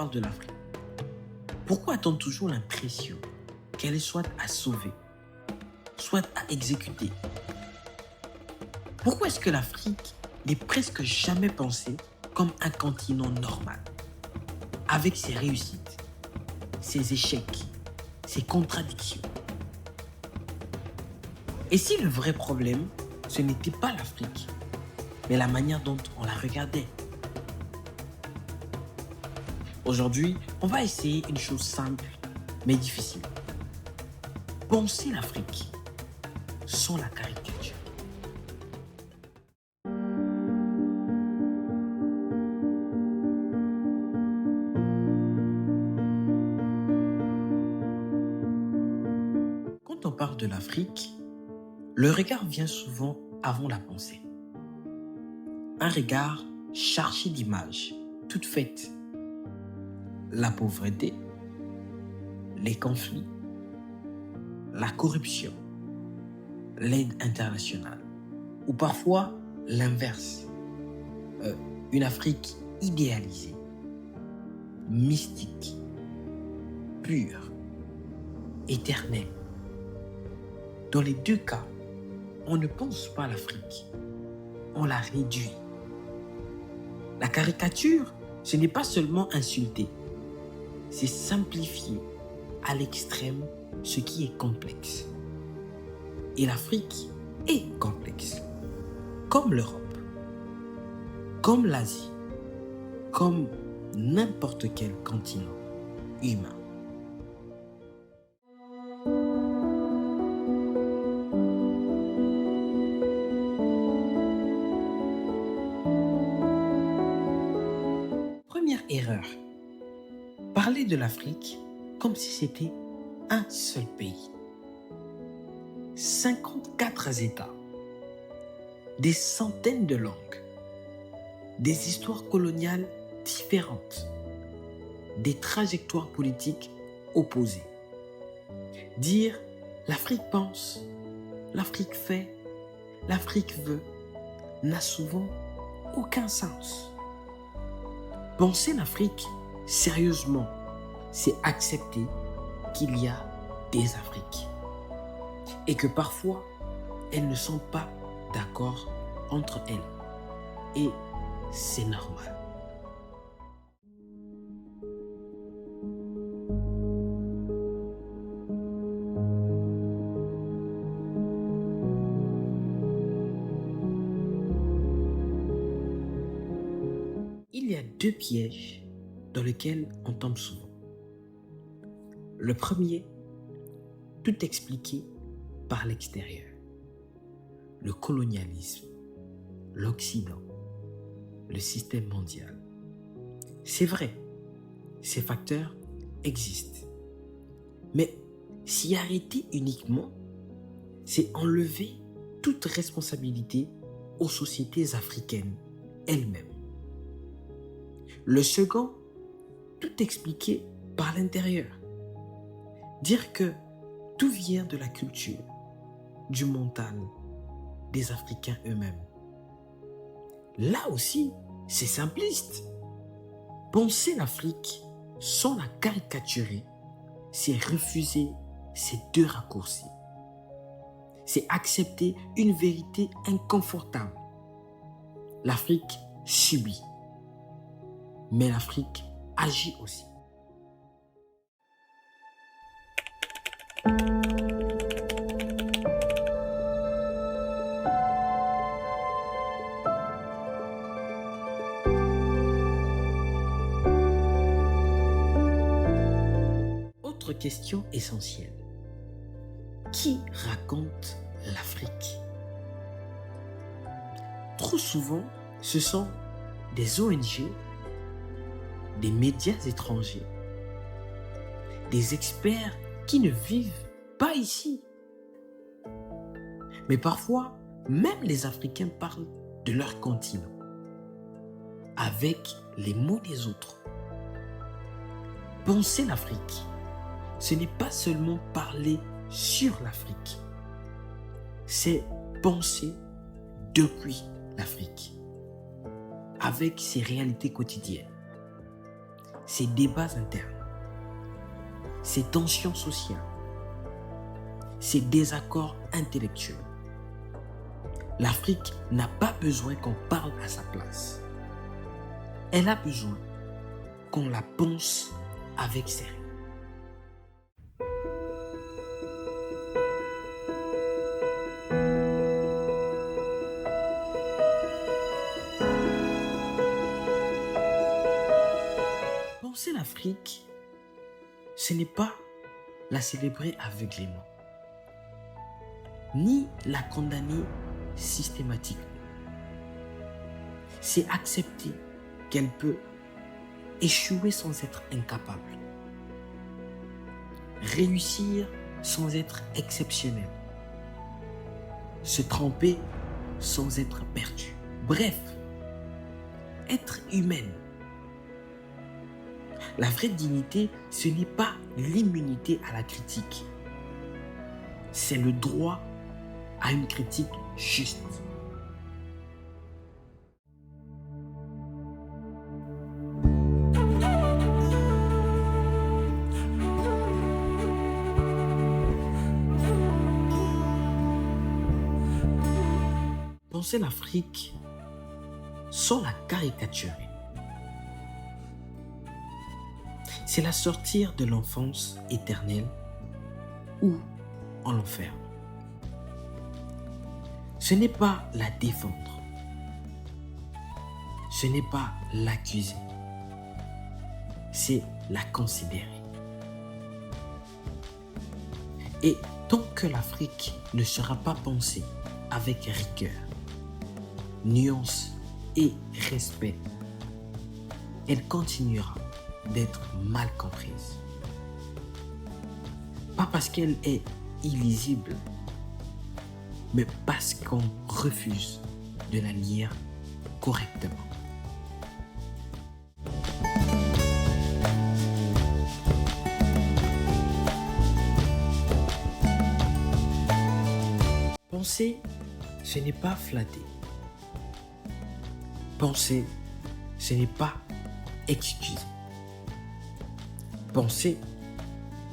parle de l'Afrique, pourquoi a-t-on toujours l'impression qu'elle est soit à sauver, soit à exécuter? Pourquoi est-ce que l'Afrique n'est presque jamais pensée comme un continent normal, avec ses réussites, ses échecs, ses contradictions? Et si le vrai problème, ce n'était pas l'Afrique, mais la manière dont on la regardait? Aujourd'hui, on va essayer une chose simple, mais difficile. Penser l'Afrique sans la caricature. Quand on parle de l'Afrique, le regard vient souvent avant la pensée. Un regard chargé d'images, toutes faites. La pauvreté, les conflits, la corruption, l'aide internationale, ou parfois l'inverse, une Afrique idéalisée, mystique, pure, éternelle. Dans les deux cas, on ne pense pas à l'Afrique, on la réduit. La caricature, ce n'est pas seulement insulter, c'est simplifier à l'extrême ce qui est complexe. Et l'Afrique est complexe, comme l'Europe, comme l'Asie, comme n'importe quel continent humain. Première erreur, parler de l'Afrique comme si c'était un seul pays. 54 États, des centaines de langues, des histoires coloniales différentes, des trajectoires politiques opposées. Dire l'Afrique pense, l'Afrique fait, l'Afrique veut n'a souvent aucun sens. Penser l'Afrique sérieusement, c'est accepter qu'il y a des Afriques et que parfois, elles ne sont pas d'accord entre elles. Et c'est normal. Il y a deux pièges dans lesquels on tombe souvent. Le premier, tout expliqué par l'extérieur. Le colonialisme, l'Occident, le système mondial. C'est vrai, ces facteurs existent. Mais s'y arrêter uniquement, c'est enlever toute responsabilité aux sociétés africaines elles-mêmes. Le second, tout expliquer par l'intérieur. Dire que tout vient de la culture, du mental, des Africains eux-mêmes. Là aussi, c'est simpliste. Penser l'Afrique sans la caricaturer, c'est refuser ces deux raccourcis. C'est accepter une vérité inconfortable. L'Afrique subit, mais l'Afrique agit aussi. Autre question essentielle. Qui raconte l'Afrique? Trop souvent, ce sont des ONG, des médias étrangers, des experts qui ne vivent pas ici. Mais parfois, même les Africains parlent de leur continent avec les mots des autres. Penser l'Afrique, ce n'est pas seulement parler sur l'Afrique, c'est penser depuis l'Afrique, avec ses réalités quotidiennes. ses débats internes, ses tensions sociales, ses désaccords intellectuels. L'Afrique n'a pas besoin qu'on parle à sa place. Elle a besoin qu'on la pense avec sérieux. Penser l'Afrique, ce n'est pas la célébrer aveuglément, ni la condamner systématiquement. C'est accepter qu'elle peut échouer sans être incapable, réussir sans être exceptionnelle, se tromper sans être perdue. Bref, être humaine. La vraie dignité, ce n'est pas l'immunité à la critique. C'est le droit à une critique juste. Penser l'Afrique sans la caricaturer. C'est la sortir de l'enfance éternelle où on l'enferme. Ce n'est pas la défendre. Ce n'est pas l'accuser. C'est la considérer. Et tant que l'Afrique ne sera pas pensée avec rigueur, nuance et respect, elle continuera d'être mal comprise. Pas parce qu'elle est illisible, mais parce qu'on refuse de la lire correctement. Penser, ce n'est pas flatter. Penser, ce n'est pas excuser. Penser,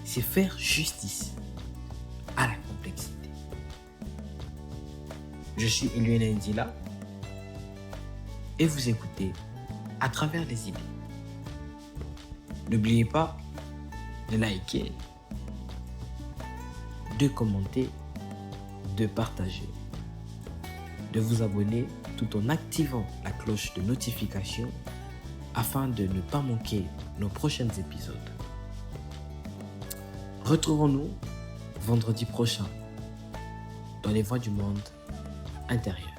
c'est faire justice à la complexité. Je suis Eliana Ndila et vous écoutez à travers les idées. N'oubliez pas de liker, de commenter, de partager, de vous abonner tout en activant la cloche de notification afin de ne pas manquer nos prochains épisodes. Retrouvons-nous vendredi prochain dans les voies du monde intérieur.